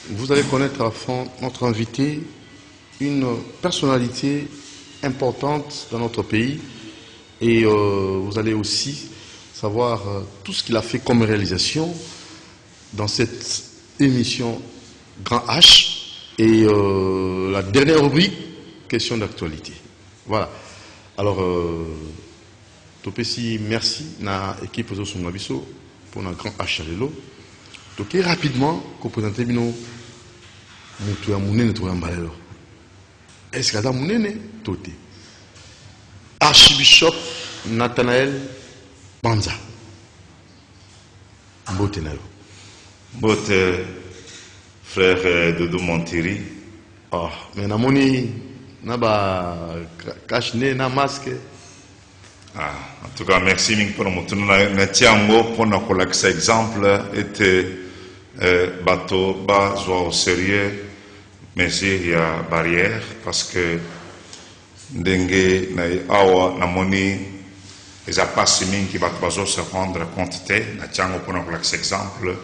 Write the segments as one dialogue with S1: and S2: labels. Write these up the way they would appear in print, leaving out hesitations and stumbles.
S1: vous allez connaître à fond notre invité, une personnalité importante dans notre pays, et vous allez aussi savoir tout ce qu'il a fait comme réalisation dans cette émission Grand H et la dernière rubrique, question d'actualité. Voilà. Alors, Topesi, merci à l'équipe de Songabiso pour notre Grand H Lelo. Donc, rapidement, qu'on présente nous, est-ce qu'il y a un toté? Archbishop Nathanaël Banza. Mbote na yo.
S2: Mbote, frère Doudou Montiri.
S1: Oh, mais namoni naba cache-nez na masque.
S2: Ah, en tout cas, merci pour nous. Tiango pour nous exemple était bateau bas au sérieux, mais il y a barrière parce que dengue na awa namoni les apasses qui va se rendre compte na tiango pour nous exemple.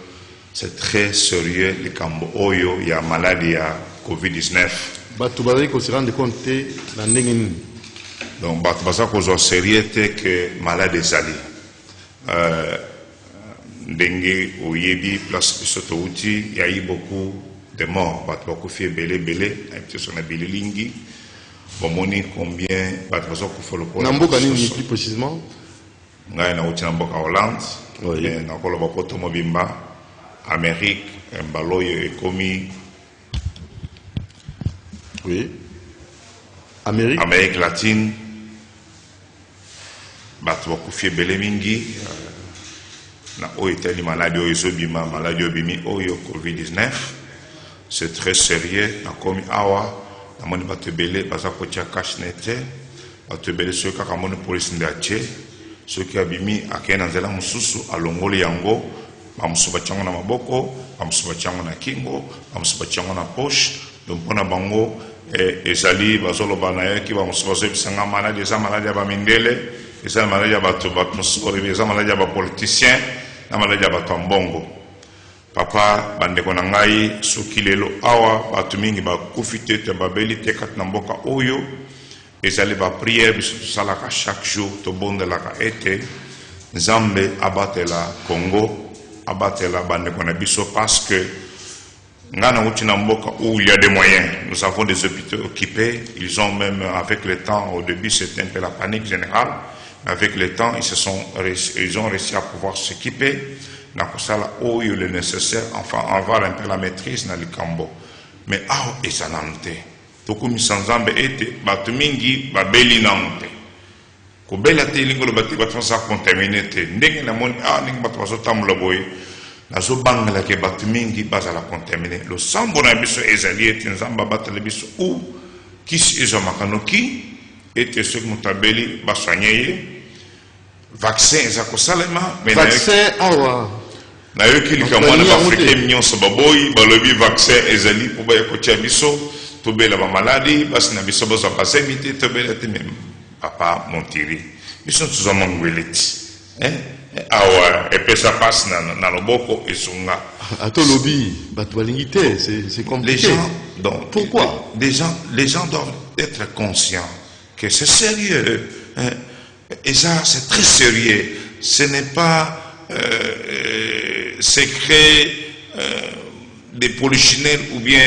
S2: C'est très sérieux, les cambo oyo, il y a maladie à Covid-19.
S1: Batoubarik se rendre compte na ndenge.
S2: Donc, batoubaza kozo sérieux que maladie zali. Dengue au yebi place bisoto outi, il y a eu beaucoup de morts. Batoubakou fait belé, un petit son abili lingi. Bon, moni combien batoubaza koufo le pôle.
S1: Namboka ni plus précisément.
S2: Ngai na outi namboka Hollande.
S1: Oui.
S2: Na kolo bakoto mobimba. Amérique, Mbaloye et Komi.
S1: Oui. Amérique
S2: latine. Batwa Koufie Belemingi. Na Oitali maladie Oizobima, maladie Obimi Oyo Covid-19. C'est très sérieux. Na Komi Awa. Na Moni Batebele, Bazakotia Kashnete. Batebele, ceux qui ont Kamoni Police Ndiache. Ceux qui ont Bimi, Akena Zela Mususu, Alongoli Yango. Bamusuba chango na maboko, bamusuba chango na kingo, bamusuba chango na poche. Donc pona bango ezali bazolo bana ki bamusuba zo bisanga maladi eza maladi ya bamindele, eza maladi ya bato musuba eza maladi ya ba politicien, na maladi ya bato mbongo. Papa bandeko na ngai soki lelo awa bato mingi bakufite te babeli te kat na mboka oyo ezali ba prière biso salaka chaque jour to bondelaka ete Nzambe abatela Congo abatela bandeko na biso parce que ngana utina mboka où il y a des moyens, nous avons des hôpitaux occupés, ils ont même avec le temps, au début c'était un peu la panique générale, mais avec le temps ils ont réussi à pouvoir s'équiper na kosala oyo le nécessaire, enfin avoir un peu la maîtrise na likambo. Mais ah esanante tokumi sanzambe ete bato mingi babeli nante kobela te lingo lo bati bato sa contaminé te ndenge na moni ndenge bato bazo tamula boye nazo bangala ke bato mingi bazala contaminé lo sambo na biso ezali ete nzamba batala biso ou kisi ezo makanoki ete soki mutabeli baswanyeye vaccin eza kosalema mais
S1: vaccin awa
S2: na yoki likamwana bafricain nyonso baboyi balobi vaccin ezali po ba kotia biso tobela ba maladie basi na biso bazo pasemi te tobela te même Papa Montiri, ils sont tous en mangoueleti. Awa, et puis ça passe dans le boko et sunga.
S1: À ton lobby, c'est compliqué.
S2: Les gens, donc,
S1: pourquoi?
S2: Les gens doivent être conscients que c'est sérieux. Et ça, c'est très sérieux. Ce n'est pas secret des polichinelles ou bien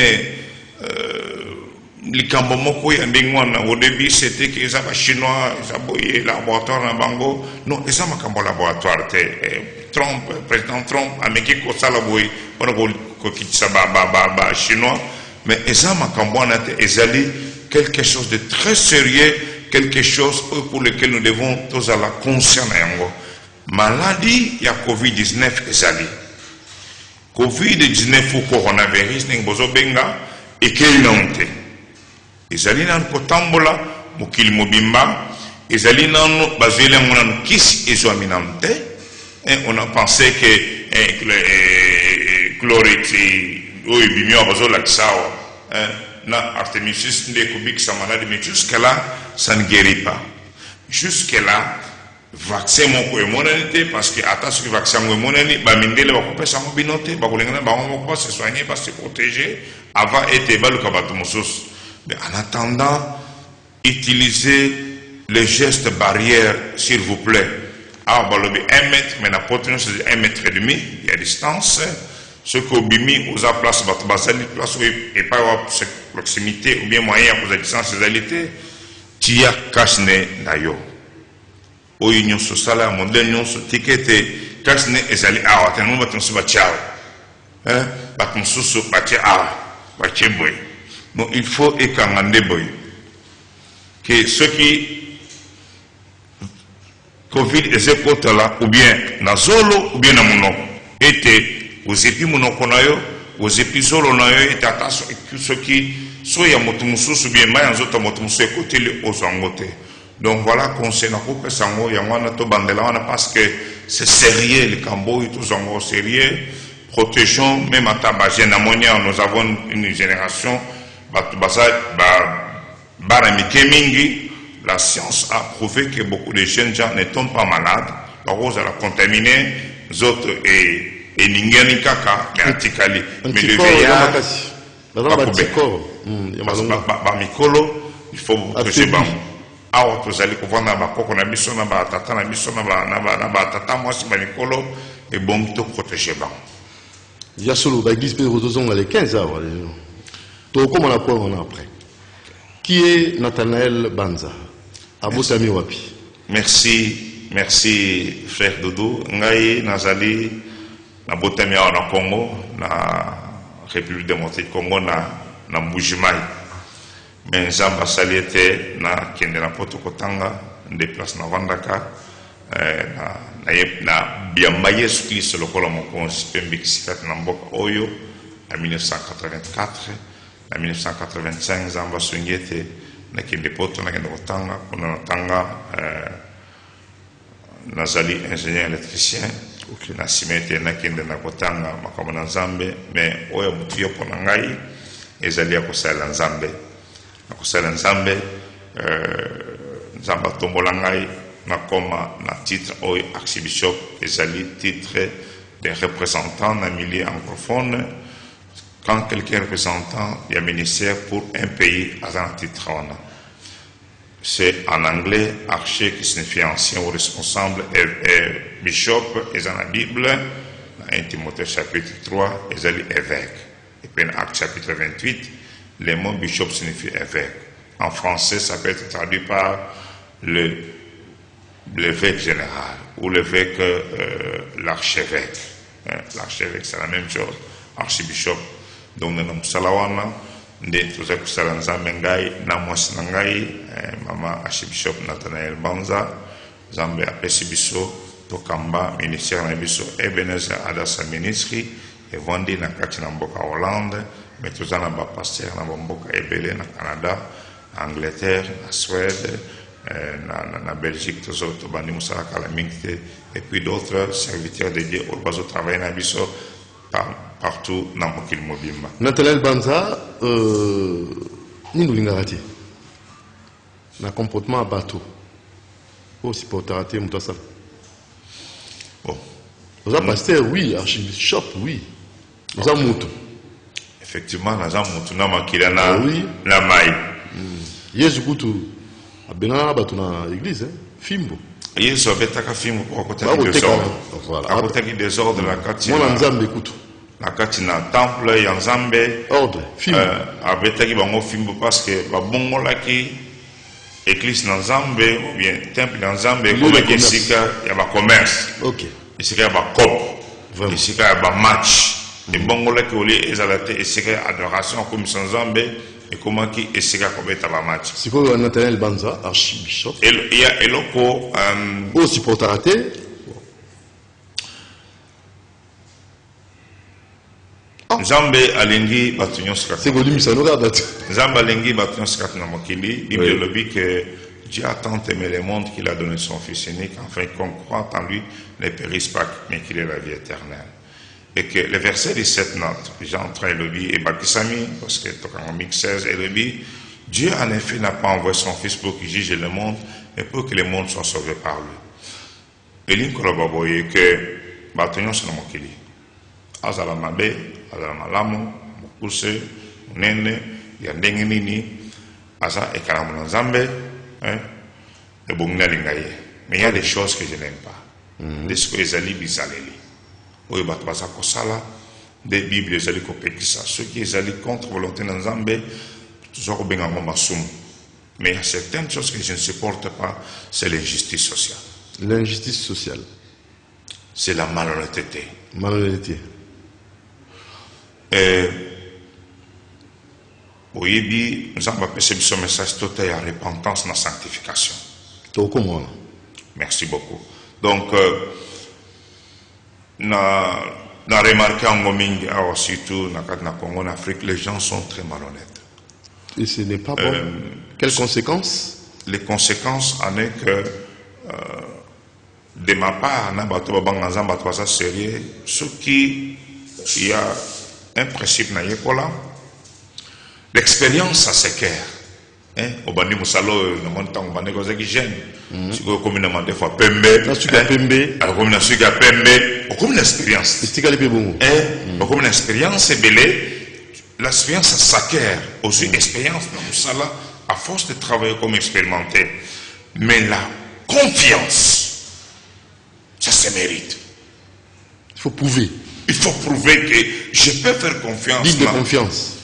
S2: les Cambomoko au début c'était que les Chinois, les laboratoires na bango. Non, ils ont un laboratoire. Trump, président Trump, américain ko sala boy, on ko kitsa ba chinois, mais ils ont un quelque chose de très sérieux, quelque chose pour lequel nous devons tous à la conscience yango. Maladie ya Covid-19 ezali. Covid-19 ou coronavirus ning bozo benga et qu'il n'onte. Ezali nan kotambola mokili mobimba ezali nano bazeli ngona kisi ezoaminante et on a pensé que chlorite ou bimio bazola kisawa na artémisus ndeko bik sa maladie mais jusque là ça ne guérit pas. Jusque là vaccin moko emonanité parce que attention que vaccin moko emonani ba mindele ba kopesa sango binote ba kolengana ba moko se soigner ba se protéger avant été baluka bato mosusu. Mais en attendant, utilisez les gestes barrières s'il vous plaît. Ah ba lobi 1 mètre mais na portée c'est 1 mètre et demi, il y a distance. Ce que bimi aux place bato basali place et pas cette proximité ou bien moyen pour la distance réalité tia kasne nayo. O union sociale modèle union ticket kasne ezali awa tellement baton su bachao baton su batia awa batia boy. Donc il faut ekangande boy que ceux qui Covid ezekota là ou bien na zolo ou bien na monoko était aux épis monoko na yo aux épis zolo na yo et attention ceux qui soit ya moto mususu bien ma nzoto moto mususu écouter les aux angoté. Donc voilà conseil na ko sango ya wana to bandela wana parce que c'est sérieux le cambo et tous en sérieux. Protégeons même à tabagé na monia nous avons une génération mingi. La science a prouvé que beaucoup de jeunes gens ne tombent pas malades. La rose a contaminé les autres et n'ingani kaka mais antikali mais le VIH mikolo il faut protéger bam. Awa tozali kovanda ba koko na biso na ba tata na biso na ba tata moi si ba mikolo et bon to protéger bam.
S1: Ya solo ba église Pedro tozonga les 15 heures. To comment la quoi on a après. Qui est Nathanaël Banza? Abotami wapi.
S2: Merci frère Dodo. Ngai nazali na botami na Congo na République démocratique Congo na Mbujimai. Mais Zamba saliete na kende na poto kotanga déplace na Vandaka na biamba Yesu Kristo lokola mokonzi pembe kisikat na mboka oyo en 1984 en 1985 Zamba swingete na kende poto na kende kotanga kuna tanga nazali ingénieur électricien na simete na kende na kotanga makamo na Nzambe mais oyo mutu yo pona ngai ezali ya kosala Nzambe nakosala Nzambe Nzamba tombola ngai nakoma na titre oyo archibishop ezali titre de représentant na milieu anglophone. Quand quelqu'un représentant il y a ministère pour un pays à un titre c'est en anglais archer qui signifie ancien ou responsable et bishop et dans la Bible 1 Timothée chapitre 3 ezali évêque et puis en Acte chapitre 28 le mot bishop signifie évêque. En français, ça peut être traduit par l'évêque général ou l'évêque, l'archevêque. L'archevêque, c'est la même chose. Archibishop. Donc, nous avons salawana, nous avons salanzambe ngai, namwasi nangai, maman archibishop Nathanaël Banza, Zambe apesibiso, tokamba, ministère nabiso, Ebenezer Adassa ministry, et Vandi na kati na mboka Hollande. Mais tout ça, on a pasteur, on a beaucoup ébélé au Canada, en Angleterre, en Suède, en Belgique, tout ça, et puis d'autres serviteurs dédiés au bas au travail, partout dans le mobile.
S1: Nathanaël Banza, ni nous l'ingaraté. Le comportement à bateau. Aussi pour t'arrêter, mon ça.
S2: Bon.
S1: Vous avez pasteur, oui, archibishop, oui. Vous avez mouton.
S2: Effectivement, nous avons maintenant makila na la maille.
S1: Yesu kutu abengana batu na église fimbo.
S2: Yesu abetaka fimbo pour côté de désordre. Voilà. À côté du désordre la kati.
S1: Mwana Nzambe kutu.
S2: La kati na temple ya Nzambe.
S1: Ordre fimbo.
S2: Abetaki bango fimbo parce que ba bongolaki église na Nzambe ou bien temple na Nzambe comme kesika ya ba commerce.
S1: OK.
S2: Esika ya ba cop. Esika ya ba match. Et bongola qui oli ezalate esika adoration comme sans Nzambe et comment qui esika kobeta ba match.
S1: C'est quoi Nathanaël Banza archibishop.
S2: Il y a eloko
S1: aussi pour t'arrêter.
S2: Nzambe alingi batunyo skata.
S1: C'est que ça nous regarde.
S2: Nzambe alingi batunyo skata na mokili. Bible le dit que Dieu a tant aimé le monde qu'il a donné son fils unique afin qu'on croit en lui ne périsse pas mais qu'il ait la vie éternelle. Et que le verset 17 note, Jean 3 le dit, et Bakisami, parce que en 16 et le dit, Dieu en effet n'a pas envoyé son fils pour qu'il juge le monde, mais pour que le monde soit sauvé par lui. elingi koloba boye ke bato nyonso na mokili azala mabe azala malamu mokuse monene ya ndenge nini aza ekalamu na nzambe ebongi nalinga ye. Mais il y a des choses que je n'aime pas. Des que ezali bizaleli oyo bato baza kosala des bibles ezali kopekisa soki ezali contre volonté na nzambe toza kobenga yango masumu. Mais il y a certaines choses que je ne supporte pas, c'est l'injustice sociale.
S1: L'injustice sociale.
S2: C'est la malhonnêteté.
S1: Malhonnêteté.
S2: Oyebi, nous avons appelé ce message total à repentance et sanctification.
S1: Comment?
S2: Merci beaucoup. Donc, na remarqué en Gomingi, surtout dans le Congo, en Afrique, les gens sont très malhonnêtes.
S1: Et ce n'est pas bon. Quelles conséquences?
S2: Les conséquences en est que, de ma part, sérieux, ce qui il y a un principe na yekola, l'expérience ça s'équerre. Au bandi musalo, no montant bandi kozaki jeune. Si vous comme na mande fois pembe, comme na suka pembe, comme une expérience. Comme une expérience belé. L'expérience s'acquiert aux expériences dans ça à force de travailler comme expérimenté. Mais la confiance, ça se mérite.
S1: Il faut prouver.
S2: Il faut prouver que je peux faire confiance.
S1: Digne de confiance.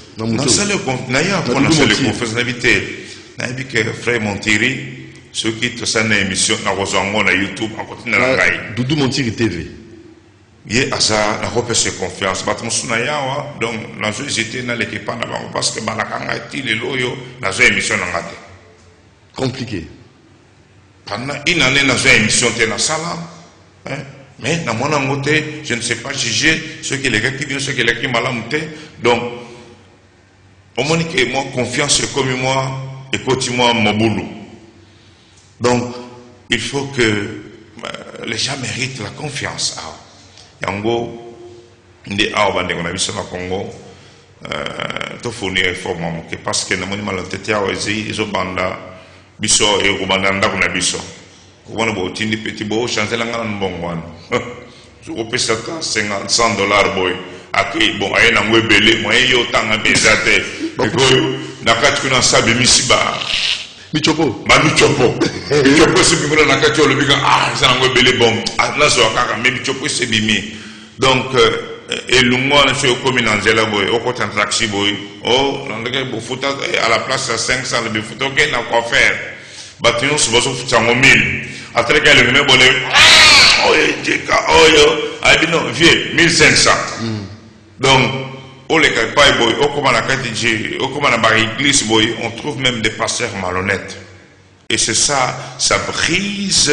S2: Frère Montiri, ceux qui sont en émission na YouTube, en continue na
S1: Doudou Montiri TV.
S2: Yé asa na repère ses confiance bato musuna yawa donc nazo hésiter na l'équipe na bango parce que balakanga ti le loyo nazo émission na ngate
S1: compliqué
S2: pendant une année nazo émission te na sala mais na mona ngote je ne sais pas juger ce que les gars qui bien ce que les qui malamu te donc au moins que moi confiance comme moi et moi mobulu donc il faut que les gens méritent la confiance. Yango ndi awa bande kona biso na Congo to fournir réforme parce que na moni malantete awa ezo banda biso e ko banda ndako na biso ko bona bo tindi petit bo changer la ngana mbongwana je ko pesa $100 boy aki bon ayena ngwebele moyen yo tanga bezate ko na kati kuna sabe misiba
S1: Michopo.
S2: Michopo. Michopo c'est bimona na kati le biga ça ngwe belé bon. Là so kaka mais Michopo c'est bimi. Donc et le mois na so commune Angela boy, au côté taxi boy. Oh, on regarde pour foutre à la place à 500 le photo que n'a quoi faire. Bâtiment se bosse foutre en 1000. Après qu'elle le met bolé. Oh, jeka oh yo, abi non vieux 1500. Donc les boy, on trouve même des pasteurs malhonnêtes. Et c'est ça, ça brise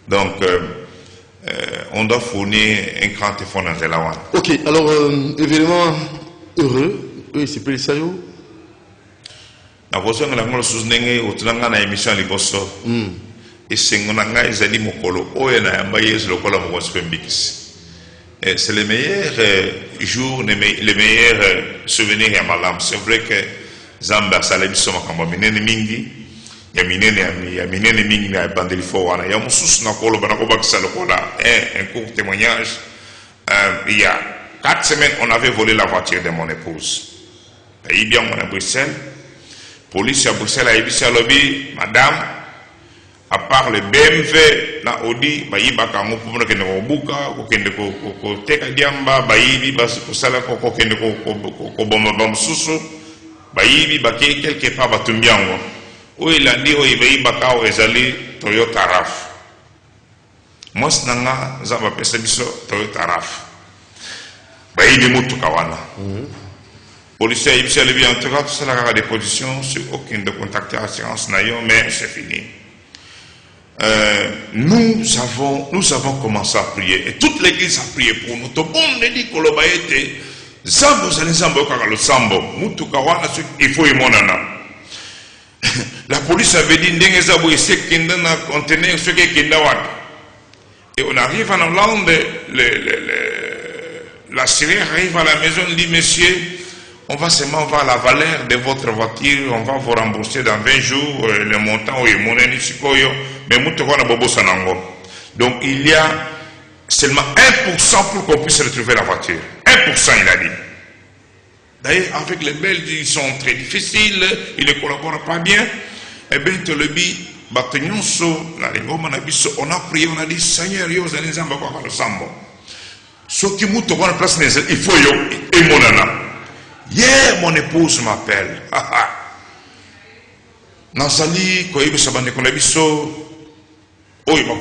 S2: donc on doit fournir un grand effort dans la.
S1: Ok, alors événement heureux, oui, c'est plus sérieux.
S2: La voiture de la sous-nenge au tanga na émission liboso. Et c'est le meilleur jour, les meilleurs souvenirs à Malam. C'est vrai que Zamba Salem Somakamba Minene Mingi, Yaminene Mingi, Bandeli Fowana, Yamusus Nakolo Banakobak Salokola, un court témoignage. Il y a 4 semaines, on avait volé la voiture de mon épouse. Il y a à Bruxelles, police à Bruxelles a ébissé à lobby, madame. À part le BMW, na Audi, bayiba kango pour que nous buka, kokende ko teka diamba, bayibi basi kusala kokende ko bomba bamsusu, bayibi baki quelque part batumbiango. O ilandi o bayiba ka o ezali Toyota RAV. Moi sinanga zaba pesa biso Toyota RAV. Bayibi mutuka wana. Policier ibisa le bien en tout cas tout ça la des positions sur aucune de contacter assurance nayo mais c'est fini. Nous avons commencé à prier et toute l'église a prié pour nous. Tout le monde dit que le Zambo, c'est les Zambo, le Sambo, Mutukawana, il faut y monana. La police avait dit Ndengezabo, il sait qu'il y a un conteneur, ce qui est Kindawat. Et on arrive en Hollande, la Syrie arrive à la maison, dit monsieur, on va seulement voir la valeur de votre voiture, on va vous rembourser dans 20 jours le montant où mais donc il y a seulement 1% pour qu'on puisse retrouver la voiture. 1% il a dit. D'ailleurs, avec les Belges, ils sont très difficiles, ils ne collaborent pas bien. Eh bien, tu le dis, on a prié, on a dit, Seigneur, yo, vous allez nous envoyer le sambo. Ce qui m'a trouvé en place, il faut yo, et mon nana. Hier, mon épouse m'appelle. Nansali, quand il s'est bandé qu'on a vu ça, oh, il m'a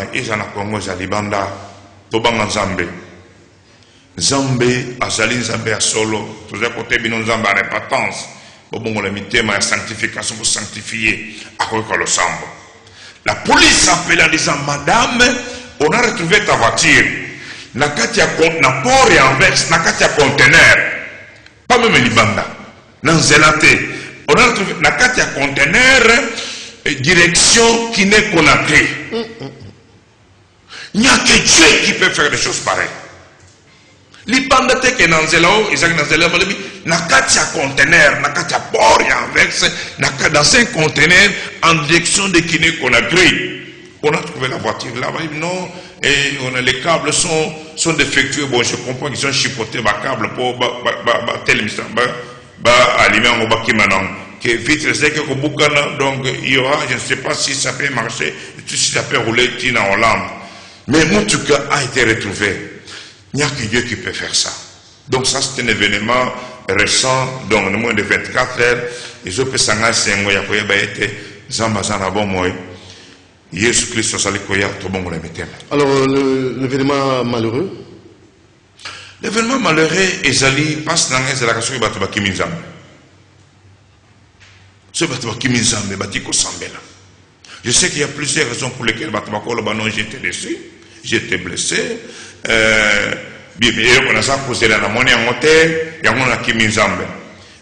S2: dit, il y a un Congo, il y a Libanda, Tobanga Zambé. Zambé, Azali Zambé à solo, tous les côtés, binon Zambé à répatence. Bon, on a mis thème à sanctification pour sanctifier à quoi le sambo. La police appelle en disant, madame, on a retrouvé ta voiture. N'a qu'à port et inverse, n'a qu'à conteneur. Pas même Libanda. N'a zélaté. On a retrouvé, n'a qu'à conteneur, direction qui n'est qu'on a créé. Il n'y a que Dieu qui peut faire des choses pareilles. Libanda te que dans zélao, ils ont dans zélao, n'a qu'à conteneur, n'a qu'à port et inverse, n'a qu'à dans un conteneur en direction de qui n'est qu'on a créé. On a trouvé la voiture là-bas, non, et on a, les câbles sont défectueux. Bon, je comprends qu'ils ont chipoté ma câble pour tel mission, allumer en bas qui maintenant, que vite c'est que donc il y aura, je ne sais pas si ça peut marcher, si ça peut rouler en Hollande. Mais mon tout cas a été retrouvé. Il n'y a que Dieu qui peut faire ça. Donc ça c'est un événement récent, donc en moins de 24 heures, ils ont fait ça, c'est un moyen pour y être, Zambazana bon moyen.
S1: Alors, l'événement malheureux?
S2: L'événement malheureux, Ezali passe dans la question de Batouba Kimizam. Ce Batouba Kimizam, Batiko Sambela. Je sais qu'il y a plusieurs raisons pour lesquelles Batouba Kolobanon j'étais déçu, j'étais blessé. On a posé la monnaie en hôtel, il y a un Kimizam.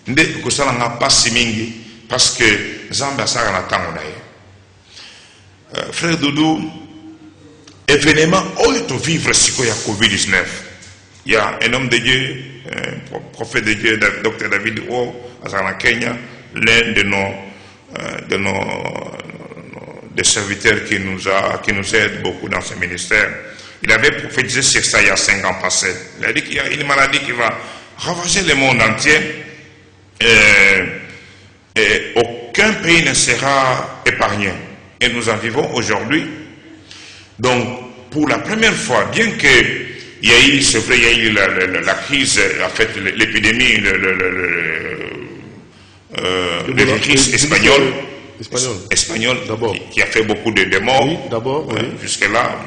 S2: Ndé, que ça n'a pas si mingi, parce que Zambia ça n'a pas d'ailleurs. Frère Doudou, événement où il faut vivre si il y a Covid-19. Il y a un homme de Dieu, un prophète de Dieu, Dr David O, à Kenya, l'un de nos serviteurs qui nous aide beaucoup dans ce ministère. Il avait prophétisé sur ça il y a 5 ans passés. Il a dit qu'il y a une maladie qui va ravager le monde entier et aucun pays ne sera épargné. Et nous en vivons aujourd'hui. Donc, pour la première fois, bien qu'il y ait eu, c'est vrai, il y a eu la crise, en fait, l'épidémie, le virus espagnol, qui a fait beaucoup de morts.
S1: Oui, d'abord, oui.
S2: Jusque-là,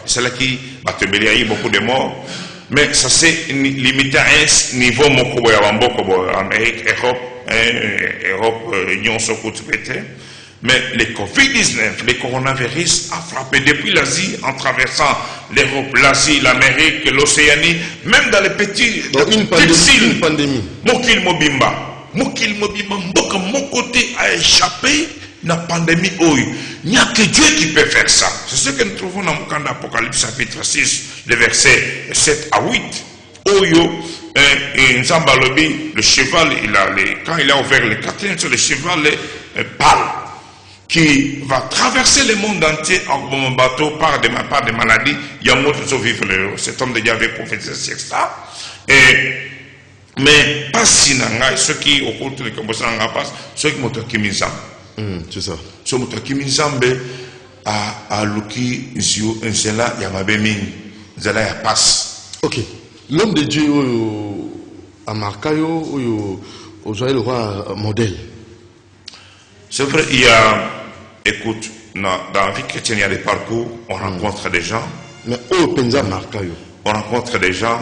S2: c'est là qui a eu beaucoup de morts. Mais ça s'est limité à un niveau, Amérique, Europe, Union soviétique. Mais le Covid-19, le coronavirus a frappé depuis l'Asie en traversant l'Europe, l'Asie, l'Amérique, l'Océanie, même dans les petits
S1: une pandémie.
S2: Mokil Mobimba, mon côté a échappé à la pandémie. Il n'y a que Dieu qui peut faire ça. C'est ce que nous trouvons dans l'Apocalypse chapitre 6, le verset 7 à 8. Et Nzambalobi, le cheval, quand il a ouvert le quatrième sur le cheval, pâle, qui va traverser le monde entier en bateau par des maladies. Il y a un autre qui vivre cet homme de Dieu avait prophétisé sur ça. Mais pas si ceux qui au cours de passe, ceux qui m'ont kimizam.
S1: C'est ça.
S2: Ceux qui m'ont kimizam à Luki Zio Nzela Yamabemi Nzela ya passe.
S1: Ok. L'homme de Dieu à Marcayo au Joël le roi modèle.
S2: C'est vrai, il y a, écoute, dans la vie chrétienne, il y a des parcours, on rencontre des gens.
S1: Mais au Penza Marcayo.
S2: On rencontre des gens,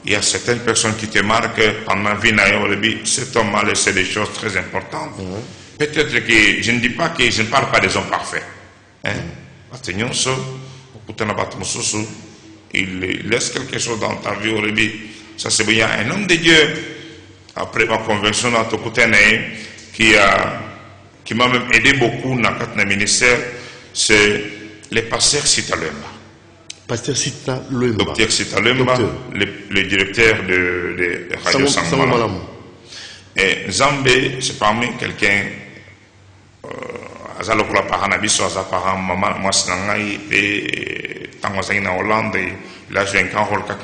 S2: il y a certaines personnes qui te marquent pendant la vie, cet homme a laissé des choses très importantes. Peut-être que je ne dis pas que je ne parle pas des hommes parfaits. Il laisse quelque chose dans ta vie, ça c'est bien. Un homme de Dieu, après ma conversion dans Tokutene, qui m'a même aidé beaucoup dans le ministère, c'est le pasteur Sitalemba.
S1: Pasteur Sita Lemba.
S2: Docteur Sita Lemba, le directeur de Radio Sangmalam. Et Zambé, c'est parmi quelqu'un, Azalokola Paranabiso, Azaparam, Maman, Moisnangai, et Tangwazang en Hollande, il a joué un grand rôle quand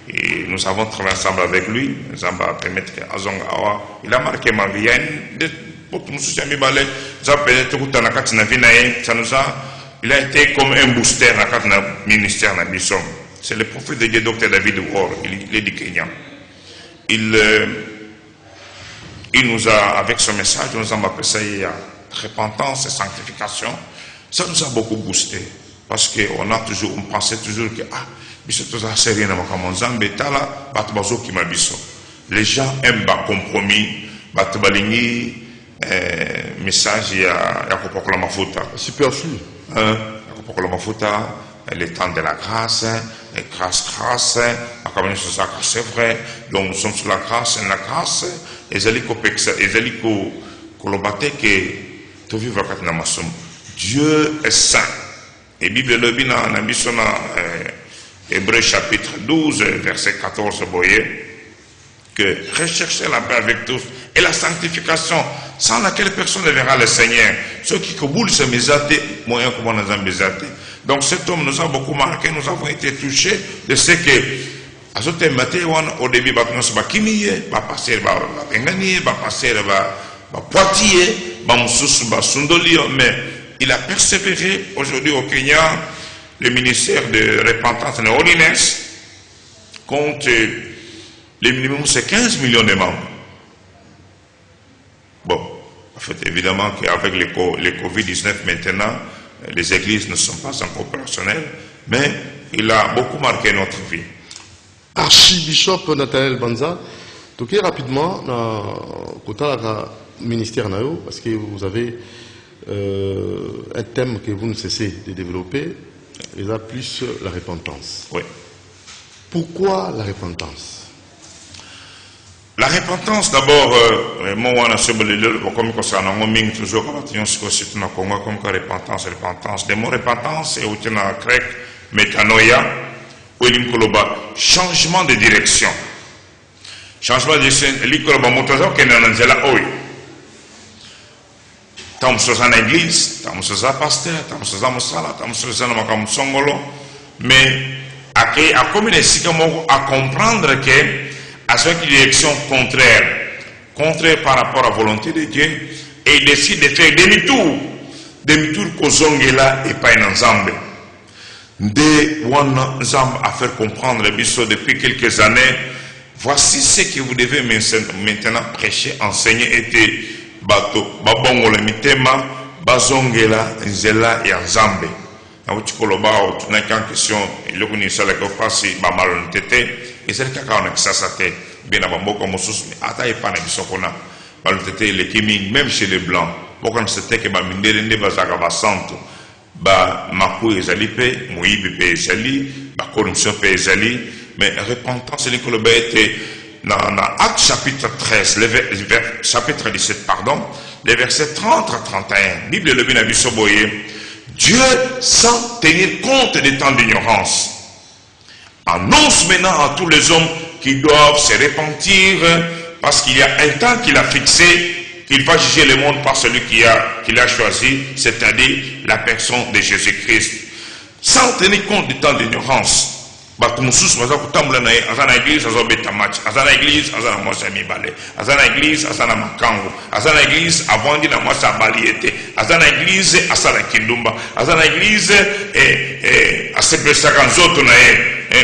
S2: et nous avons travaillé ensemble avec lui. Zamba permettre que Azong Awa, il a marqué ma vie. Il a été comme un booster dans le ministère de Bisson. C'est le prophète de Dieu, docteur David Ouor, il est du Kenya. Il nous a, avec ce message, nous avons appelé ça repentance et sanctification. Ça nous a beaucoup boosté. Parce qu'on pensait toujours que, les gens aiment le compromis, message, il y a
S1: superflu.
S2: Le temps de la grâce, grâce, c'est vrai, donc nous sommes sur la grâce, et Dieu est saint. Et la Bible le dit dans Hébreux chapitre 12, verset 14, vous voyez, que recherchez la paix avec tous et la sanctification, sans laquelle personne ne verra le Seigneur. Ceux qui koboulent se misate, moyen comment nous avons misate. Donc cet homme nous a beaucoup marqué, nous avons été touchés de ce que, à ce temps, au début, nous sommes Kimie, passer, Bengani, passer, Poitiers, Sundolio, mais il a persévéré. Aujourd'hui au Kenya, le ministère de repentance et holiness compte le minimum, c'est 15 millions de membres. Bon, en fait, évidemment qu'avec le Covid-19 maintenant, les églises ne sont pas encore opérationnelles, mais il a beaucoup marqué notre vie.
S1: Archibishop Nathanaël Banza, toquez rapidement dans le ministère Nao, parce que vous avez un thème que vous ne cessez de développer, et là plus la repentance.
S2: Oui.
S1: Pourquoi la repentance?
S2: La repentance, d'abord, moi, on a comme concernant toujours quand on Congo comme repentance. Le mot repentance est aussi dans le grec métanoïa, ou l'imkoloba, changement de direction. Changement de direction, l'imkoloba motozo qui est dans l'anzela oi. Tam soza na église, tam soza pasteur, tam soza musala, tam soza na makam songolo, mais à communiquer à comprendre que à cette direction contraire par rapport à la volonté de Dieu, et il décide de faire demi-tour kozongela et pas un ensemble. De one ensemble à faire comprendre le biso depuis quelques années. Voici ce que vous devez maintenant prêcher, enseigner, et bato babongo le mitema bazongela nzela et ensemble. Na utikoloba tuna question ile kunisa la kofasi ba malonitete. Et c'est le cas qu'on a que ça s'attête bien avant beaucoup de choses, mais attends et pas na bisokona malonitete le kimi même chez les blancs beaucoup c'était que ba minderende bazaka ba santo ba maku ezali pe moyibi pe ezali ba corruption pe ezali mais repentance c'est que le était dans Acte chapitre 13 chapitre 17 pardon les versets 30 à 31 Bible le bien bisoboye Dieu sans tenir compte des temps d'ignorance annonce maintenant à tous les hommes qui doivent se repentir parce qu'il y a un temps qu'il a fixé qu'il va juger le monde par celui qu'il a choisi, c'est-à-dire la personne de Jésus-Christ. Sans tenir compte du temps d'ignorance. Église,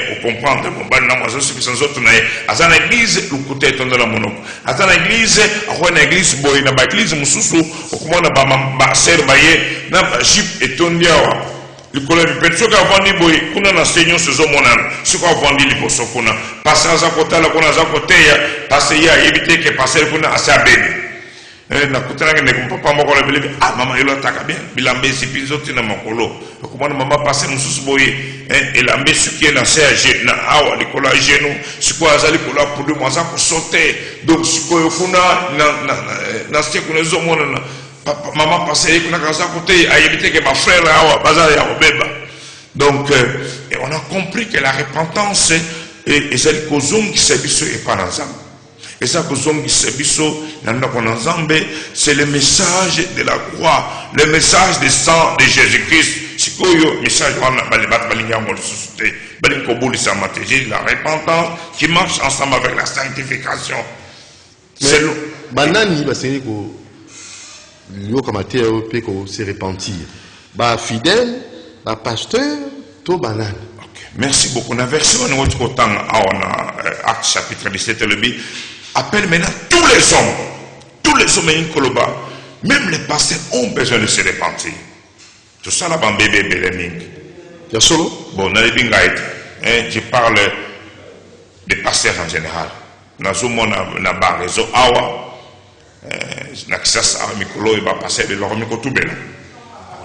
S2: pour comprendre bon bali na mwazo suffisant autres na azana église lukuté tondo la monoko azana église akona église boy na ba église mususu okumona ba ser baye na jip etondiawa likolo bi petso ka vandi boy kuna na senyo sezo monana siko vandi liposo kuna passer za kotala kuna za koteya passer ya éviter que passer kuna asabeni na kutana ne papa moko le bele mama ilo taka bien bilambe sipizote na makolo okumona mama passer mususu boy et la messe qui est lancée à Géna, awa likolo à genou, siko azali kola pour de moi ça pour sauter. Donc siko yofuna na site kuna zomona na maman passer kuna kaza côté à éviter que ma frère awa bazali ya obeba. Donc, et on a compris que la repentance est celle qui est pas ensemble. Et ça, c'est le message de la croix, le message du sang de Jésus-Christ. C'est quoi le message de la repentance qui marche ensemble avec la sanctification.
S1: C'est le banani, c'est que se repentir. Bah fidèle, bah pasteur, tout banane.
S2: Merci beaucoup. Dans la version de notre temps, on a Acte chapitre 17, le B appelle maintenant tous les hommes in Koloba, même les pasteurs ont besoin de se repentir. Tout ça là, ban bébé Beleming. Bon, je parle des pasteurs en général. Dans ce monde, na ba réseau awa, na kisasa mikolo et ba passer de leur miko tubela.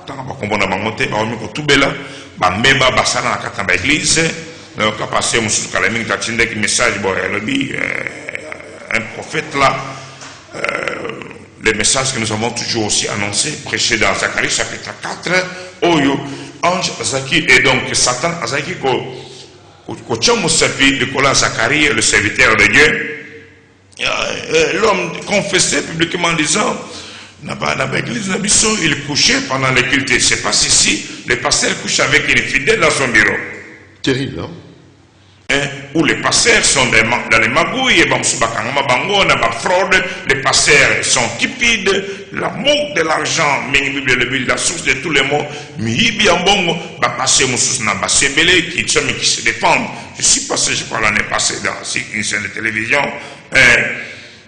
S2: Tant ba kombona ba monter ba miko tubela, ba memba ba sana na kata ba église, na ka passer musu kala mingi ta tinde ki message bo elobi un prophète là, les messages que nous avons toujours aussi annoncés, prêchés dans Zacharie chapitre 4, Oyo, ange Zaki, et donc Satan Zaki, Zacharie, le serviteur de Dieu, l'homme confessait publiquement en disant, il couchait pendant le culte. C'est pas ici, le pasteur couche avec les fidèles dans son bureau.
S1: Terrible, hein?
S2: Où les pasteurs sont dans les magouilles, les pasteurs sont cupides, l'amour de l'argent, la source de tous les maux, qui se défendent. Je suis passé, je crois, l'année passée dans une chaîne de télévision,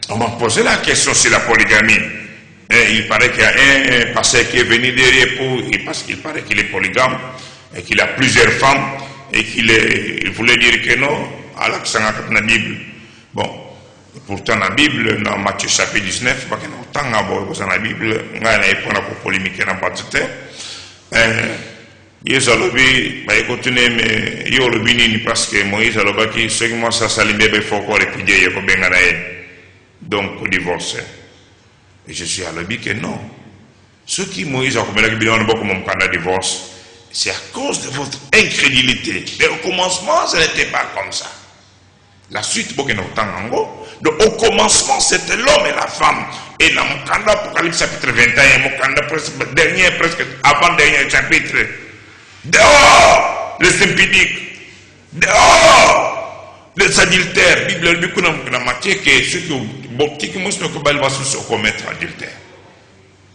S2: on m'a posé la question sur la polygamie. Il paraît qu'il y a un pasteur qui est venu derrière parce qu'il paraît qu'il est polygame et qu'il a plusieurs femmes. Et qu'il voulait dire que non, à la Bible. Bon, pourtant la Bible, dans Matthieu chapitre 19, parce que dans la Bible, il y a une polémique dans le Moïse a lobby, il continue, mais il y a lobby parce que Moïse a lobby, ce qui moi ça s'allume, il faut qu'on répudier, il faut bien donc divorcer. Et je suis à lobby que non. Ce qui Moïse a commis, on a beaucoup de divorce. C'est à cause de votre incrédulité. Mais au commencement, ce n'était pas comme ça. La suite, donc au commencement, c'était l'homme et la femme. Et dans mon candidat, Apocalypse chapitre 21, mon candidat presque avant-dernier chapitre. Dehors, les impudiques. Dehors, les adultères. Bible, du coup, dans Matthieu, que ceux qui ont commettre adultère.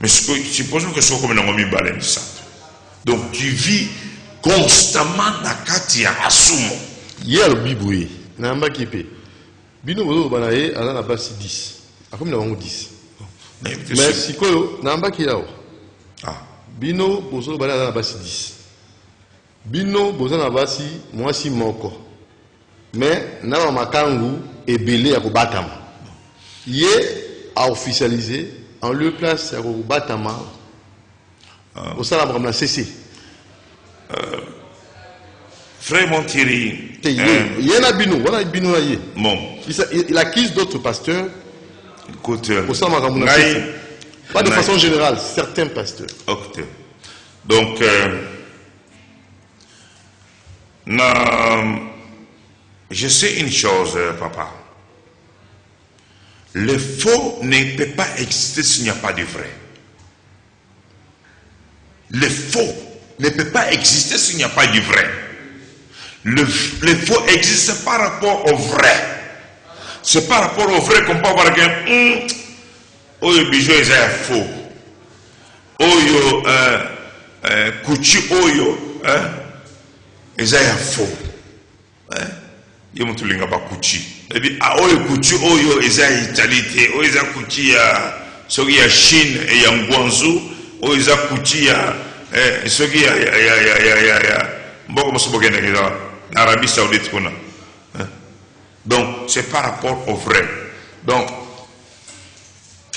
S2: Mais supposons que ce qu'on a ça. Donc tu vis constamment dans Katia Asumo.
S1: Hier le biboué, n'amba kipe. Bino bozo banaye ala na basi 10. Akomi na bango 10. Mais sikoyo n'amba kilao. Ah. Bino bozo banaye ala na basi 10. Bino bozo na basi mwasi moko. Mais na makangu ebele ya kobatama. Yé a officialisé en lieu place ya kobatama. Au salaire comme la CC.
S2: Frère Montieri.
S1: Il y en a Bino, voilà Bino là.
S2: Bon.
S1: Il acquise d'autres pasteurs.
S2: Écoute,
S1: au salaire comme la CC. Pas de façon générale, certains pasteurs.
S2: Ok. Donc, je sais une chose, papa. Le faux ne peut pas exister s'il n'y a pas de vrai. Le faux ne peut pas exister s'il n'y a pas du vrai. Le faux existe par rapport au vrai. C'est par rapport au vrai qu'on peut avoir que le bijou est faux. Oyo kuchi oyo est faux. Yomo tulinga ba kuchi. Et puis oyo kuchi oyo est italité. Oyo est kuchi ya soki ya Chine et ya Guangzhou. Oyo est kuchi ya soki ya mboko mosoboke na Arabie Saoudite kuna. Donc c'est par rapport au vrai. Donc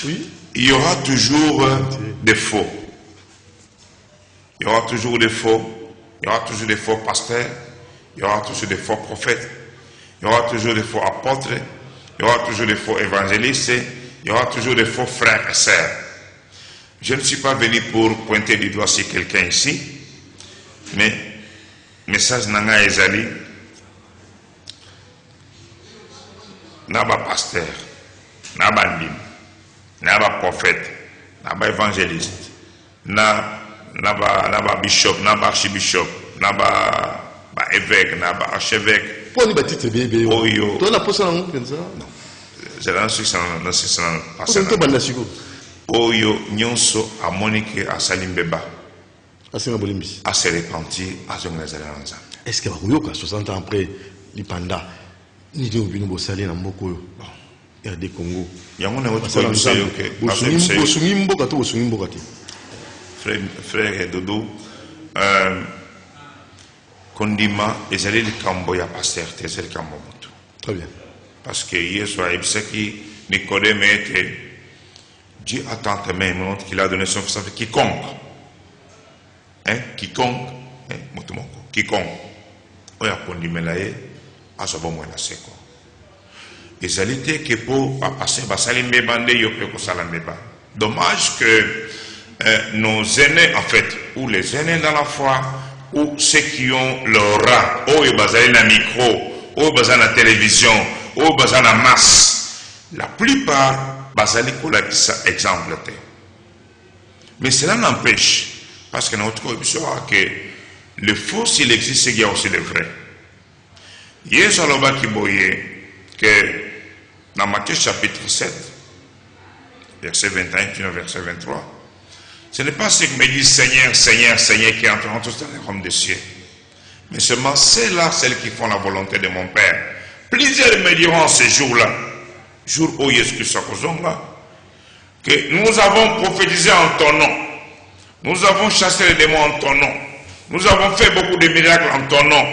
S1: oui,
S2: il y aura toujours des faux. Il y aura toujours des faux. Il y aura toujours des faux pasteurs. Il y aura toujours des faux prophètes. Il y aura toujours des faux apôtres. Il y aura toujours des faux évangélistes. Il y aura toujours des faux frères et sœurs. Je ne suis pas venu pour pointer du doigt sur quelqu'un ici, mais message nanga ezali na ba pasteur, na ba ndim, na ba prophète, na ba évangéliste, na ba bishop, na ba archibishop, na ba évêque, na ba archevêque.
S1: Pour les titres bien bien.
S2: Oyo.
S1: Toi la poste en comme ça. Non.
S2: C'est là dans ce
S1: passé.
S2: Oyo nyonso a monique a salimbeba.
S1: Asenga bolimbi.
S2: A se repentir à son nzambe.
S1: Est-ce que bakoyoka 60 ans après l'ipanda ni de obino bosali na mboko RD Congo.
S2: Yango na wotu ko biso ke.
S1: Bosungi mboka to bosungi mboka te.
S2: Frère Dodo kondima ezali likambo ya pasteur te ezali likambo moto.
S1: Très bien.
S2: Parce que Yesu a dit Nicodème était Dieu a tant aimé le monde qu'il a donné son fils à quiconque. Hein? Quiconque. Quiconque. On a condamné là à ce moment là c'est quoi. Et ça l'était que pour passer basalimbe bande yope ko salambeba. Dommage que nos aînés en fait ou les aînés dans la foi ou ceux qui ont leur rang, ou ils basent la micro, ou ils basent la télévision, ou ils basent la masse. La plupart basent la exemple. Mais cela n'empêche, parce que notre corruption a que le faux s'il existe, il y a aussi le vrai. Hier, Aloba qui voyait que dans Matthieu chapitre 7, verset 21, verset 23, ce n'est pas ce que me dit Seigneur, Seigneur, Seigneur qui entreront tous dans les royaumes des cieux. Mais seulement c'est-là, celles qui font la volonté de mon Père. Plusieurs me diront ce jour-là, jour où Jésus-Christ que nous avons prophétisé en ton nom. Nous avons chassé les démons en ton nom. Nous avons fait beaucoup de miracles en ton nom.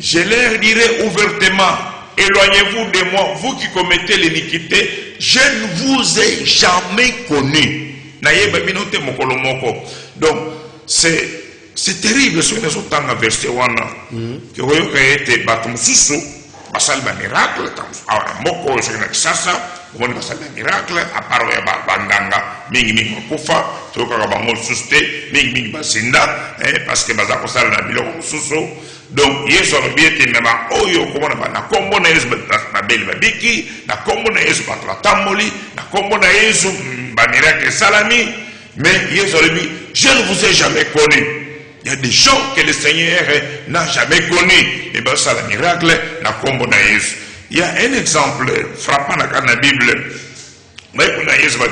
S2: Je leur dirai ouvertement, éloignez-vous de moi, vous qui commettez l'iniquité, je ne vous ai jamais connu. Donc, c'est terrible ce que nous avons verset wana. Que vous voyez que batum susu, basal ba miracle, moko ce que sasa, vous basal ba miracle, à part ya bandanga, mingi kufa, toka ka bangol suste, mingi basinda, parce que bazako sala na biloko susu. Donc, Yesu abiete mema oyo komona ba na kombo na Yesu ba beli ba biki, na kombo na Yesu ba tamoli, na kombo na Yesu ba miracle salami, mais Yesu a dit, je ne vous ai jamais connu. Il y a des gens que le Seigneur n'a jamais connus. Et bien ça, le miracle, na kombo na Yesu. Il y a un exemple frappant dans la Bible. Mais pour na Yesu, il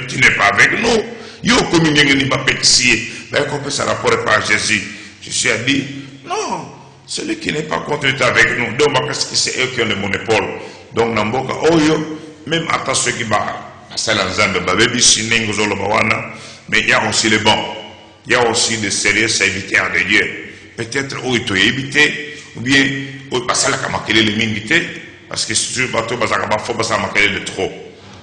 S2: tu n'es pas avec nous. Yo comme il n'y a pas pétié. Mais qu'on peut ça rapporter par Jésus. Jésus a dit, non, celui qui n'est pas contre est avec nous. Donc, parce que c'est eux qui ont le monopole. Donc, Namboka, Oyo, même à ceux qui battent. Mais il y a aussi les bons. Il y a aussi des sérieux serviteurs de Dieu. Peut-être où il t'a évité, ou bien où il passe à la camakele les mingités, parce que si tu bateau, il faut passer à maquiller de trop.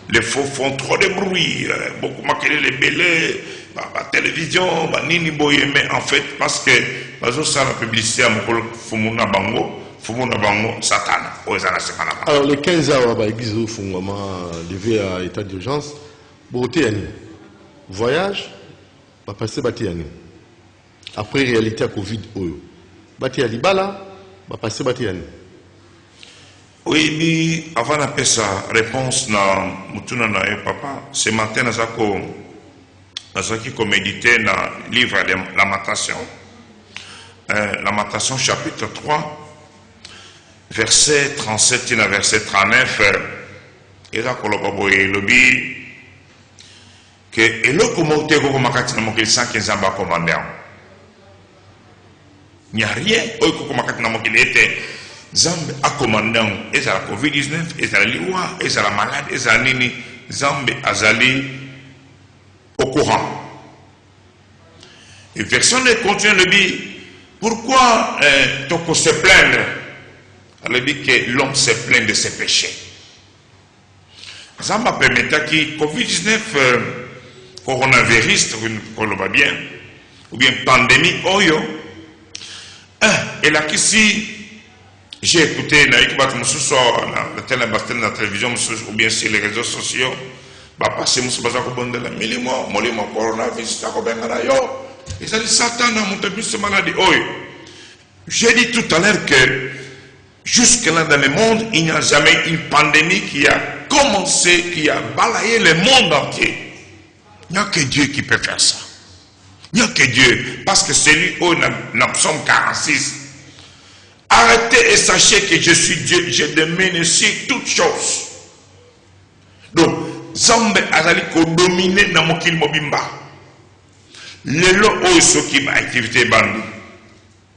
S2: Les faux font trop de bruit, beaucoup maquiller les bélés, la télévision, nini boye, mais en fait, parce que ça la publicité à mon Fumuna Bango.
S1: Alors les 15 heures à l'église au fondement levé à état d'urgence, voyage, va passer Batiani. Après réalité à Covid, Batiani Bala, va passer Batiani.
S2: Oui, avant d'appeler sa réponse na Mutuna na papa, ce matin nous médité dans le livre de Lamentation. Lamentation chapitre 3. Verset 37 à verset 39, il a dit que eloko mote ko makati na mokili sans que Zamba commandant. Il n'y a rien ko makati na mokili était Zambe a commandant et la Covid-19 et la liwa et la malade et la nini Zambe azali au courant. Et personne ne continue de dire pourquoi toko se plaindre. Elle dit que l'homme se plaint de ses péchés. Ça m'a permis que Covid-19, coronavirus, bien, ou bien pandémie, et là, ici, j'ai écouté, la télévision, ou bien sur les réseaux sociaux, passer musu baza ko bondela milimo molimo coronavirus ta ko bengana yo ezali satan na monte biso maladie oyo. J'ai dit tout à l'heure que jusque-là dans le monde, il n'y a jamais une pandémie qui a commencé, qui a balayé le monde entier. Il n'y a que Dieu qui peut faire ça. Il n'y a que Dieu. Parce que c'est lui, dans Psaume 46. Arrêtez et sachez que je suis Dieu. Je domine sur toutes choses. Donc, Zambe azali ko dominer dans mokili mobimba. Lelo oyo soki ba activité bandi.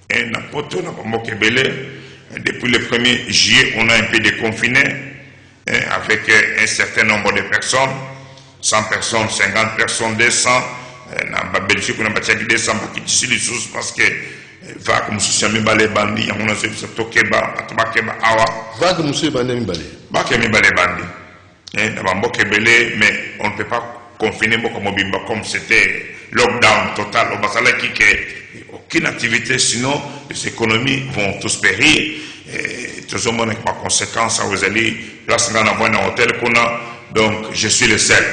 S2: Et na poto na mokebele. Depuis le 1er juillet, on a un peu déconfiné avec un certain nombre de personnes, 100 personnes, 50 personnes, 200. Dans la Belgique, on a battu 200 qui les choses parce que va comme si on a bandi, on a fait tokeba, atobakeba awa.
S1: Va comme si on a bandi.
S2: Va comme bandi. Mais on ne peut pas confiner comme c'était lockdown total. Au Basala qui aucune activité, sinon les économies vont tous périr. Et tout le monde par conséquence, vous allez place dans un hôtel qu'on a, donc je suis le seul.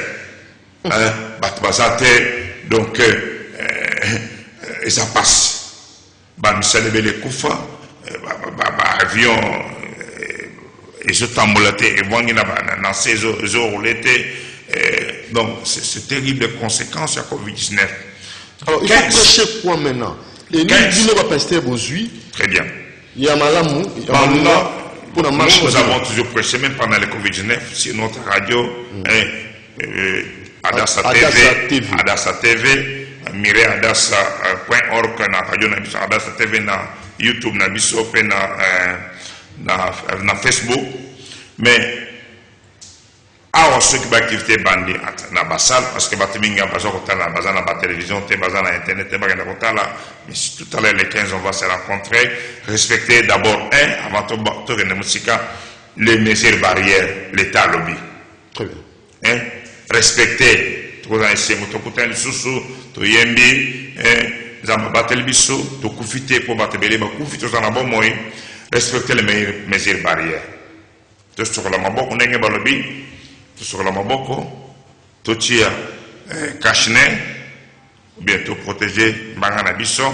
S2: Donc et ça passe. Michel Bele Koufa, avion, et je t'embolaté, et moi, dans ces jours l'été. Donc c'est terrible les conséquences de la COVID-19.
S1: Alors, il faut prêcher quoi maintenant? Et nous, va passer aux huit.
S2: Très bien.
S1: Il y a Malamou, pour la marche.
S2: Nous avons toujours prêché, même pendant le Covid-19, sur notre radio, Adassa TV, Adassa TV, Mire Adassa.org, na radio Adassa TV, na YouTube, na Bissop, na Facebook. Mais, alors, ceux qui ont activité bandi na basal parce que batiminga bazo kotala baza na télévision te baza na internet te bagenda kotala mais tout à l'heure les 15 on va se rencontrer, respecter d'abord avant to gende musika les mesures barrières l'état lobby.
S1: Très bien.
S2: Respecter to za ese moto kutani susu to yembi zamba batel biso to kufite pour batebele ba kufite za na bomoi, respecter les mesures barrières. To sur la maboko ndenge balobi sur la maboko, tout tia cache-nez, bientôt protégé, Marana Bisson,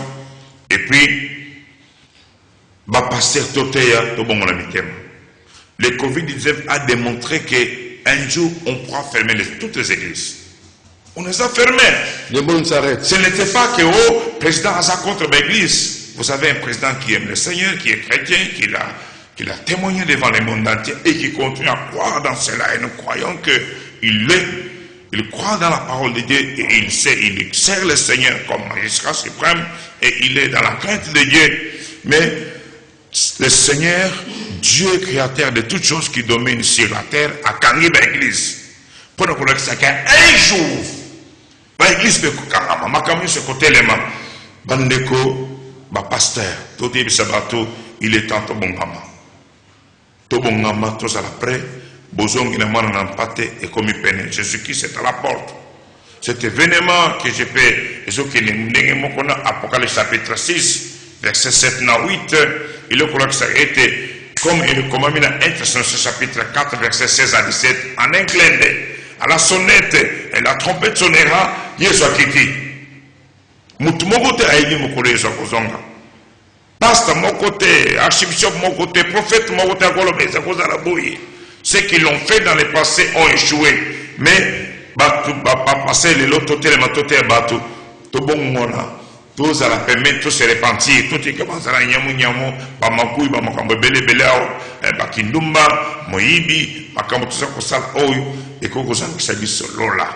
S2: et puis, va passer tout bon le Covid-19 a démontré qu'un jour, on pourra fermer toutes les églises. On les a fermées.
S1: Les bonnes s'arrêtent.
S2: Ce n'était pas que le président a ça contre l'église. Vous avez un président qui aime le Seigneur, qui est chrétien, qu'il a témoigné devant le monde entier et qui continue à croire dans cela. Et nous croyons qu'il croit dans la parole de Dieu et il sert le Seigneur comme magistrat suprême et il est dans la crainte de Dieu. Mais le Seigneur, Dieu créateur de toutes choses qui domine sur la terre, a gagné l'église. Pour nous dire que c'est un jour, l'église de Kukangama, ma caméra se côté les mains, Bandeko, pasteur, tout est sabato, il est temps de bon gamin. Tobongama tous à l'après, Bozong il n'a et comme il peine. Jésus-Christ est à la porte. Cet événement que je peux, Apocalypse chapitre 6, verset 7 à 8, il a que ça a été comme il commande dans ce chapitre 4, verset 16 à 17, en un clin d'œil. À la sonnette et la trompette sonnera, Yesu akiti. Mutumogote aïdi mokole Yesu akozonga. Pasteur mon côté, archibishop mon côté, prophète mon côté, ceux qui l'ont fait dans le passé ont échoué. Mais, passer les lots, les matotés, tout bon mona, tous à la permettre, tous se repentir, tout est comme ça, nyamu, bamakoui, bamakambo, belao, bakindumba, moibi, makambo, tout ça, kosal, oyo, et kokozan qui s'habille lola.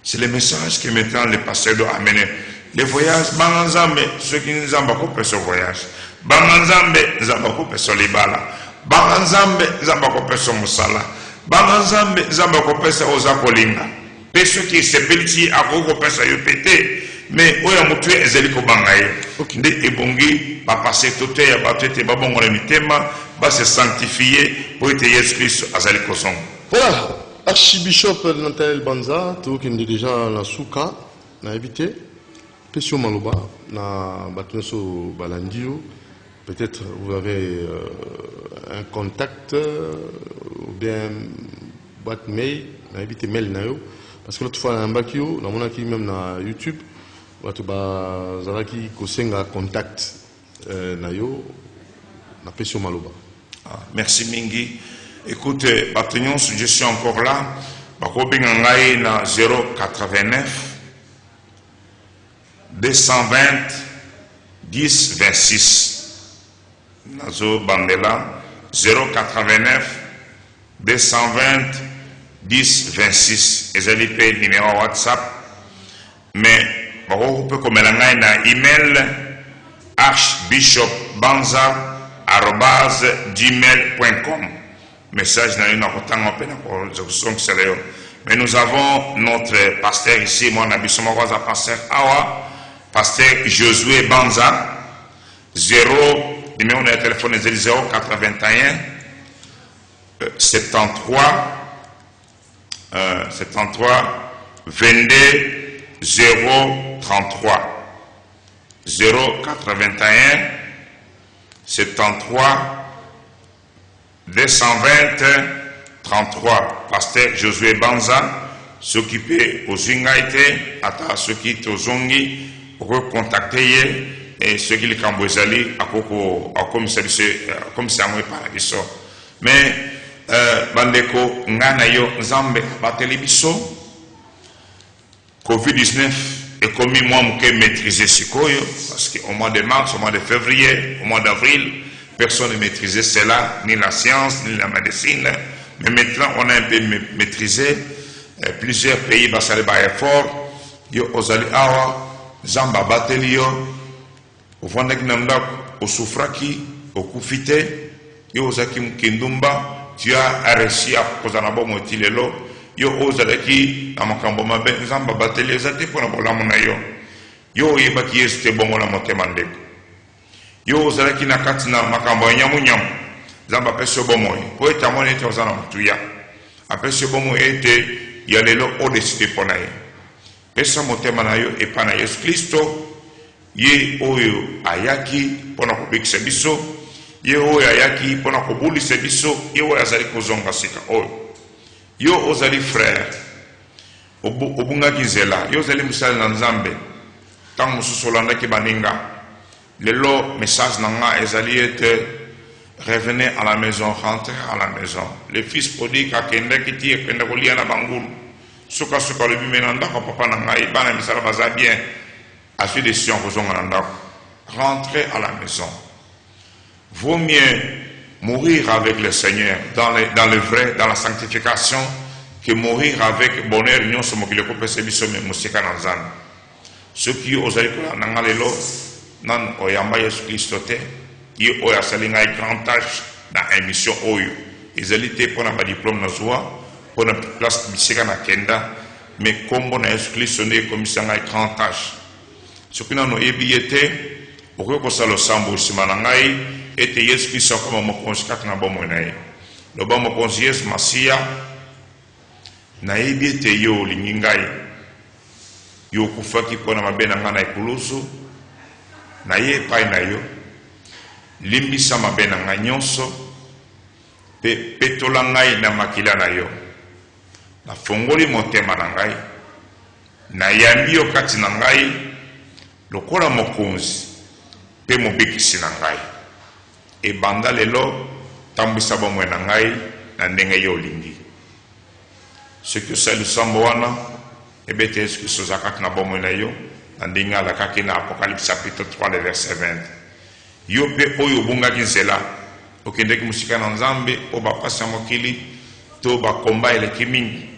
S2: C'est le message que maintenant le pasteur doit amener. Les voyages, Banganzambe, ceux qui nous ont beaucoup ce voyage. Banganzambe, nous avons beaucoup sur les balles. Banganzambe, nous avons beaucoup sur Moussala. Banganzambe, nous avons beaucoup sur Ozakolinga. Et ceux qui se pelletient à beaucoup sur Yopété, mais où est-ce que tu es Zéliko Bangaye? De Ebongi, va passer tout et va te babon le mitema, va se sanctifier pour être Jésus-Christ à Zéliko Son.
S1: Voilà, Archibishop Nathanaël Banza, tout qui est déjà la souka, n'a évité. Pesio Maloba, na Batneso Balandio, peut-être vous avez un contact ou bien boîte mail na habité mail na yo parce que l'autre fois na mbaki yo na mona ki même na YouTube bato ba zalaki kosenga contact na yo na pesio maloba.
S2: Merci mingi. Écoute, Batagnon, je suis encore là. Bakobenga ngai na 089 220 10 26. Nazo bandela 089 220 10 26. Ezali pe numéro WhatsApp. Mais bako peut komela ngai na email archbishopbanza@gmail.com. Message na une akotanga pe na ko mais nous avons notre pasteur ici, mon ami pasteur Awa, pasteur Josué Banza, 0, numéro de téléphone est 081 73 22 033 081 73 220 33. Pasteur Josué Banza s'occuper aux Zingaïté, à ceux qui sont aux Zongi, recontacter et ceux qui les Cambouezali, à comme c'est à moi par la. Mais, Bandeko, Nganayo, Nzambe, Batelibiso, Covid-19 est commis moi qui maîtriser Sikoyo, parce qu'au mois de mars, au mois de février, au mois d'avril, personne ne maîtrisait cela, ni la science, ni la médecine. Mais maintenant, on a un peu maîtrisé. Plusieurs pays, basale ba effort. Yo ozali awa, zamba bateli yo. Uvandek namdak, osufraki, okufite. Yo ozaki mkindumba. Tu as réussi à kozanabo motilelo. Yo ozalaki, amakambo mabe, zamba bateli, zate pona bola mona yo. Yo yebaki yeste bongo la motemandeko. Yo ozalaki nakati na makambo nyamu nyamu. Zamba pesio bomoy po eta moni ete ozana mutuya apesio bomoy ete ya lelo odesite ponaye pesa motema na yo epana Yesu Kristo ye oyo ayaki pona kubikisa biso ye oyo ayaki pona kubulisa biso ye oyo azali kozonga sika oyo yo ozali frère obungaki nzela yo ozali musala na Nzambe tango mosusu olandaki baninga lelo message nanga ezali ete revenez à la maison, rentrez à la maison. Le fils prodigue a kende kiti e kende kolia na bangulu. Suka le bimenanda ko papa na ngai bana misala baza bien. A fait des sions kozonga nanda. Rentrez à la maison. Vaut mieux mourir avec le Seigneur dans le vrai, dans la sanctification, que mourir avec bonheur union somo ki le ko pese biso me musika na nzana. Ceux qui osent ko na ngalelo nan oyamba Yesu Kristo te. Ye oya salinga grand tâche dans émission oyo ezalité pour na diplôme na zoa pour na place bisika na kenda mais kombo na Yesu Kristo ne komisanga grand tâche ce qui no ebiete okoko salo sambo simana ngai ete Yesu Kristo comme mo konsikata na bomo nae lo bomo konsies masia na ebiete yo lingingai yo kufaki pona mabena ngana ikulusu na ye pai na yo limbisa mabe na ngai nyonso pe petola ngai na makila na yo na fongoli motema na ngai na yambi yo kati na ngai lokola mokonzi pe mobikisi na ngai ebanda lelo tambwisa bomoi na ngai na ndenge yo olingi soki osali sambo wana ebete Yesu Kristo ozalaki na bomoi na yo na ndenge alakaki na Apocalypse chapitre 3 le verset 20. Yo pe oyo bungaki nzela okendeki musika na Nzambe o bapasi ya mokili to bakomba eleki mingi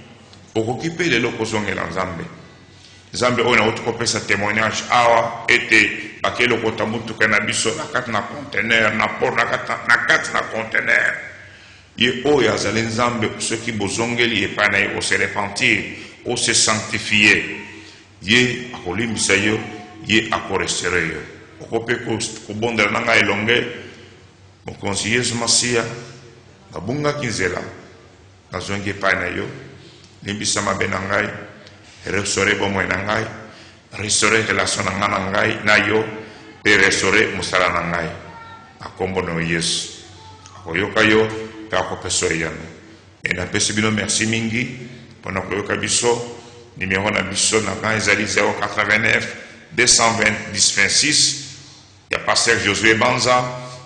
S2: okoki pe lelo kozongela Nzambe Nzambe oyo nauti kopesa témoignage awa ete bakeli okota mutuka na biso na kati na conteneur na port na kati na conteneur ye oyo azali Nzambe soki bozongeli epai na ye ose repentir ose sanctifier ye akolimbisa yo ye akorestere yo okope kobondela na ngai elonge mokonzi Yesu Masiya nabungaki nzela nazongi epai na yo limbisa mabe na ngai restaure bomoi na ngai restaure relation na ngai na ngai na yo pe restaure mosala na ngai akombo na Yesu akoyoka yo pe akopesa eyano e napesi bino merci mingi Pendant que Kabiso, numéro d'ambition, ezali 089 220 1026. Il y a pasteur Josué Banza,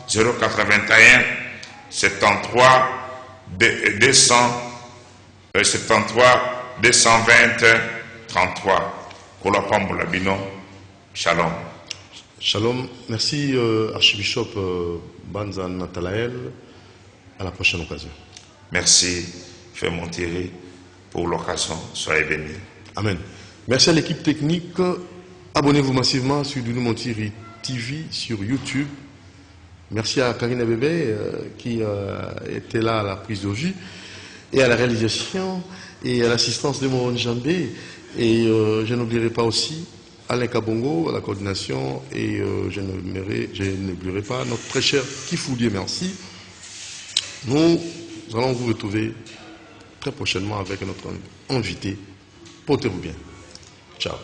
S2: 081 73 220 33. Kolapambo Labino. Shalom.
S1: Shalom. Merci Archbishop Banza Nathanaël. À la prochaine occasion.
S2: Merci, Frère Monterrey, pour l'occasion. Soyez bénis.
S1: Amen. Merci à l'équipe technique. Abonnez-vous massivement sur Doudou Montiri TV sur YouTube. Merci à Karine Bébé qui était là à la prise de vue et à la réalisation et à l'assistance de Moron Jambé. Et je n'oublierai pas aussi Alain Kabongo à la coordination et je n'oublierai pas notre très cher Kifoulier. Merci. Nous allons vous retrouver très prochainement avec notre invité. Portez-vous bien. Ciao.